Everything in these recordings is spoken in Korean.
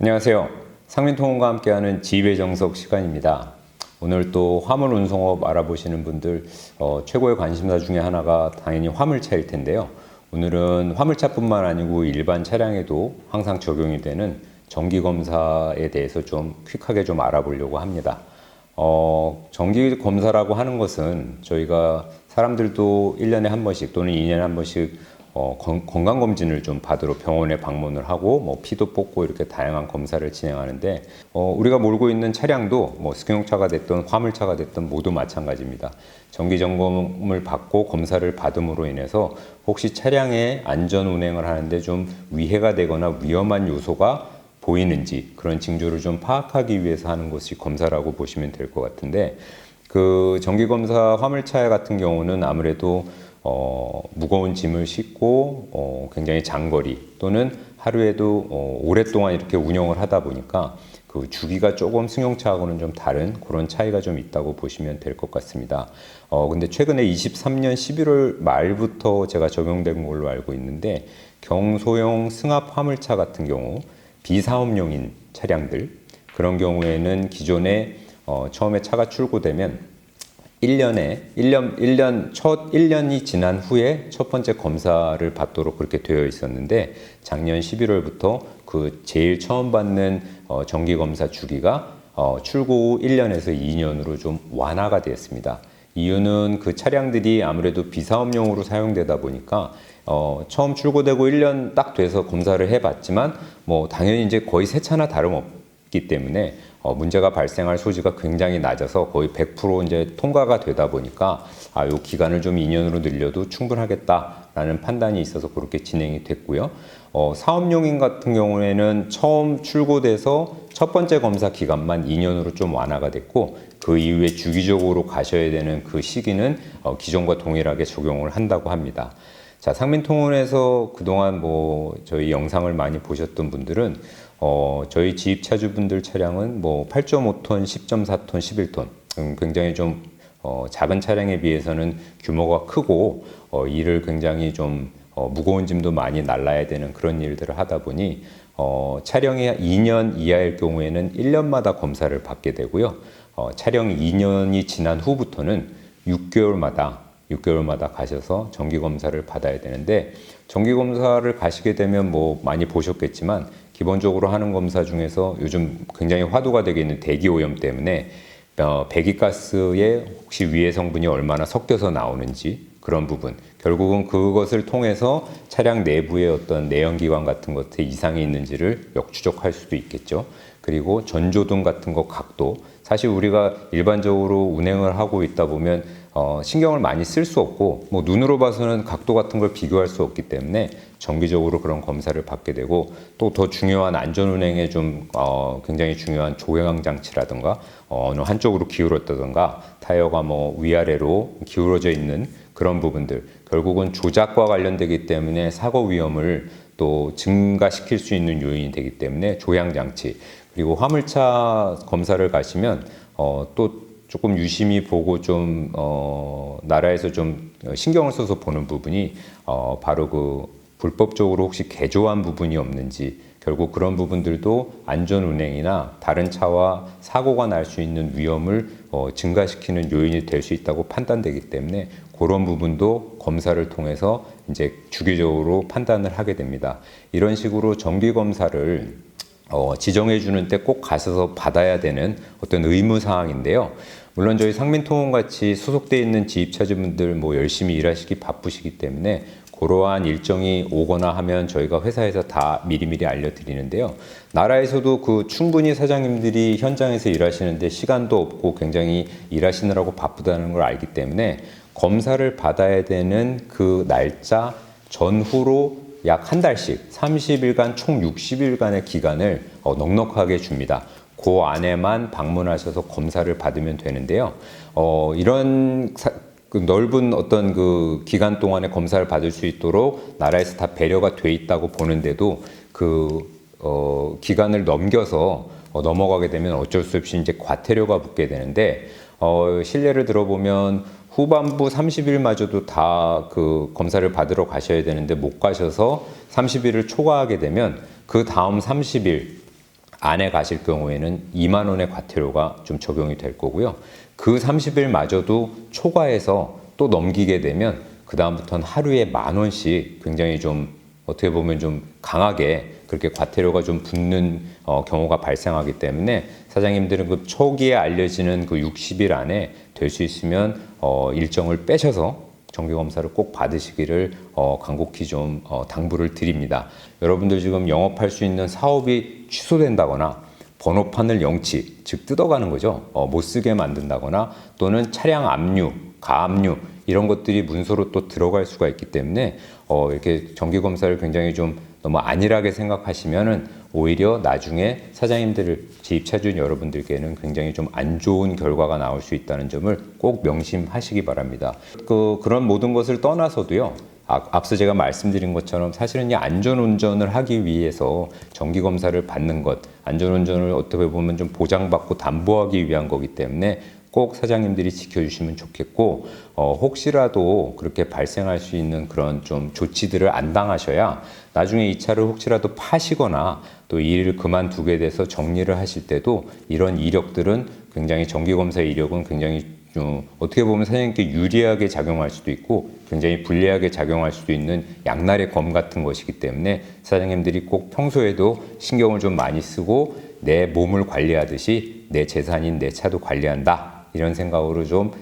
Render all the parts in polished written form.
안녕하세요. 상민통운과 함께하는 지휘의 정석 시간입니다. 오늘 또 화물 운송업 알아보시는 분들 최고의 관심사 중에 하나가 당연히 화물차일 텐데요. 오늘은 화물차뿐만 아니고 일반 차량에도 항상 적용이 되는 정기검사에 대해서 좀 퀵하게 좀 알아보려고 합니다. 정기검사라고 하는 것은 저희가 사람들도 1년에 한 번씩 또는 2년에 한 번씩 건강검진을 좀 받으러 병원에 방문을 하고 피도 뽑고 이렇게 다양한 검사를 진행하는데 우리가 몰고 있는 차량도 승용차가 됐든 화물차가 됐든 모두 마찬가지입니다. 정기 점검을 받고 검사를 받음으로 인해서 혹시 차량의 안전 운행을 하는데 좀 위해가 되거나 위험한 요소가 보이는지 그런 징조를 좀 파악하기 위해서 하는 것이 검사라고 보시면 될 것 같은데, 그 정기검사 화물차 같은 경우는 아무래도 무거운 짐을 싣고 굉장히 장거리 또는 하루에도 오랫동안 이렇게 운영을 하다 보니까 그 주기가 조금 승용차하고는 좀 다른 그런 차이가 좀 있다고 보시면 될 것 같습니다. 근데 최근에 23년 11월 말부터 제가 적용된 걸로 알고 있는데, 경소형 승합 화물차 같은 경우 비사업용인 차량들, 그런 경우에는 기존에 처음에 차가 출고되면 1년이 지난 후에 첫 번째 검사를 받도록 그렇게 되어 있었는데, 작년 11월부터 그 제일 처음 받는 정기검사 주기가 출고 후 1년에서 2년으로 좀 완화가 되었습니다. 이유는 그 차량들이 아무래도 비사업용으로 사용되다 보니까 처음 출고되고 1년 딱 돼서 검사를 해봤지만 당연히 이제 거의 새 차나 다름없기 때문에 문제가 발생할 소지가 굉장히 낮아서 거의 100% 이제 통과가 되다 보니까 요 기간을 좀 2년으로 늘려도 충분하겠다라는 판단이 있어서 그렇게 진행이 됐고요. 사업용인 같은 경우에는 처음 출고돼서 첫 번째 검사 기간만 2년으로 좀 완화가 됐고, 그 이후에 주기적으로 가셔야 되는 그 시기는 기존과 동일하게 적용을 한다고 합니다. 자, 상민통운에서 그동안 저희 영상을 많이 보셨던 분들은 저희 지입차주분들 차량은 8.5톤, 10.4톤, 11톤 굉장히 좀 작은 차량에 비해서는 규모가 크고 일을 굉장히 좀 무거운 짐도 많이 날라야 되는 그런 일들을 하다 보니 차량이 2년 이하일 경우에는 1년마다 검사를 받게 되고요. 차량이 2년이 지난 후부터는 6개월마다 가셔서 정기검사를 받아야 되는데, 정기검사를 가시게 되면 많이 보셨겠지만 기본적으로 하는 검사 중에서 요즘 굉장히 화두가 되고 있는 대기오염 때문에 배기가스에 혹시 위해 성분이 얼마나 섞여서 나오는지 그런 부분, 결국은 그것을 통해서 차량 내부의 어떤 내연기관 같은 것에 이상이 있는지를 역추적할 수도 있겠죠. 그리고 전조등 같은 거 각도, 사실 우리가 일반적으로 운행을 하고 있다 보면 신경을 많이 쓸 수 없고 눈으로 봐서는 각도 같은 걸 비교할 수 없기 때문에 정기적으로 그런 검사를 받게 되고, 또 더 중요한 안전운행에 좀 굉장히 중요한 조향 장치라든가 어느 한쪽으로 기울었다든가 타이어가 위아래로 기울어져 있는 그런 부분들, 결국은 조작과 관련되기 때문에 사고 위험을 또 증가시킬 수 있는 요인이 되기 때문에 조향 장치, 그리고 화물차 검사를 가시면 또 조금 유심히 보고 좀 나라에서 좀 신경을 써서 보는 부분이 바로 그 불법적으로 혹시 개조한 부분이 없는지, 결국 그런 부분들도 안전운행이나 다른 차와 사고가 날 수 있는 위험을 증가시키는 요인이 될 수 있다고 판단되기 때문에 그런 부분도 검사를 통해서 이제 주기적으로 판단을 하게 됩니다. 이런 식으로 정기검사를 지정해 주는 때 꼭 가셔서 받아야 되는 어떤 의무사항인데요. 물론 저희 상민통운 같이 소속되어 있는 지입차주분들 열심히 일하시기 바쁘시기 때문에 그러한 일정이 오거나 하면 저희가 회사에서 다 미리미리 알려드리는데요. 나라에서도 충분히 사장님들이 현장에서 일하시는데 시간도 없고 굉장히 일하시느라고 바쁘다는 걸 알기 때문에 검사를 받아야 되는 그 날짜 전후로 약 한 달씩 30일간 총 60일간의 기간을 넉넉하게 줍니다. 그 안에만 방문하셔서 검사를 받으면 되는데요. 이런 넓은 어떤 그 기간 동안에 검사를 받을 수 있도록 나라에서 다 배려가 돼 있다고 보는데도 기간을 넘겨서 넘어가게 되면 어쩔 수 없이 이제 과태료가 붙게 되는데, 실례를 들어보면 후반부 30일마저도 다 그 검사를 받으러 가셔야 되는데 못 가셔서 30일을 초과하게 되면 그 다음 30일 안에 가실 경우에는 2만 원의 과태료가 좀 적용이 될 거고요. 그 30일마저도 초과해서 또 넘기게 되면 그 다음부터는 하루에 10,000원씩 굉장히 좀 어떻게 보면 좀 강하게 그렇게 과태료가 좀 붙는 경우가 발생하기 때문에 사장님들은 그 초기에 알려지는 그 60일 안에 될 수 있으면 일정을 빼셔서 정기검사를 꼭 받으시기를 간곡히 좀 당부를 드립니다. 여러분들 지금 영업할 수 있는 사업이 취소된다거나 번호판을 영치, 즉 뜯어가는 거죠. 못 쓰게 만든다거나 또는 차량 압류, 가압류 이런 것들이 문서로 또 들어갈 수가 있기 때문에 이렇게 정기검사를 굉장히 좀 너무 안일하게 생각하시면은 오히려 나중에 사장님들, 재입차주인 여러분들께는 굉장히 좀 안 좋은 결과가 나올 수 있다는 점을 꼭 명심하시기 바랍니다. 그런 모든 것을 떠나서도요. 앞서 제가 말씀드린 것처럼 사실은 이 안전운전을 하기 위해서 정기검사를 받는 것, 안전운전을 어떻게 보면 좀 보장받고 담보하기 위한 거기 때문에 꼭 사장님들이 지켜주시면 좋겠고 혹시라도 그렇게 발생할 수 있는 그런 좀 조치들을 안 당하셔야 나중에 이 차를 혹시라도 파시거나 또 이 일을 그만두게 돼서 정리를 하실 때도 이런 이력들은 굉장히 정기검사의 이력은 굉장히 좀 어떻게 보면 사장님께 유리하게 작용할 수도 있고 굉장히 불리하게 작용할 수도 있는 양날의 검 같은 것이기 때문에 사장님들이 꼭 평소에도 신경을 좀 많이 쓰고 내 몸을 관리하듯이 내 재산인 내 차도 관리한다 이런 생각으로 좀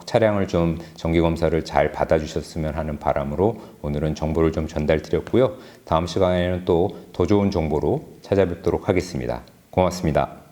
차량을 좀 정기검사를 잘 받아주셨으면 하는 바람으로 오늘은 정보를 좀 전달드렸고요. 다음 시간에는 또 더 좋은 정보로 찾아뵙도록 하겠습니다. 고맙습니다.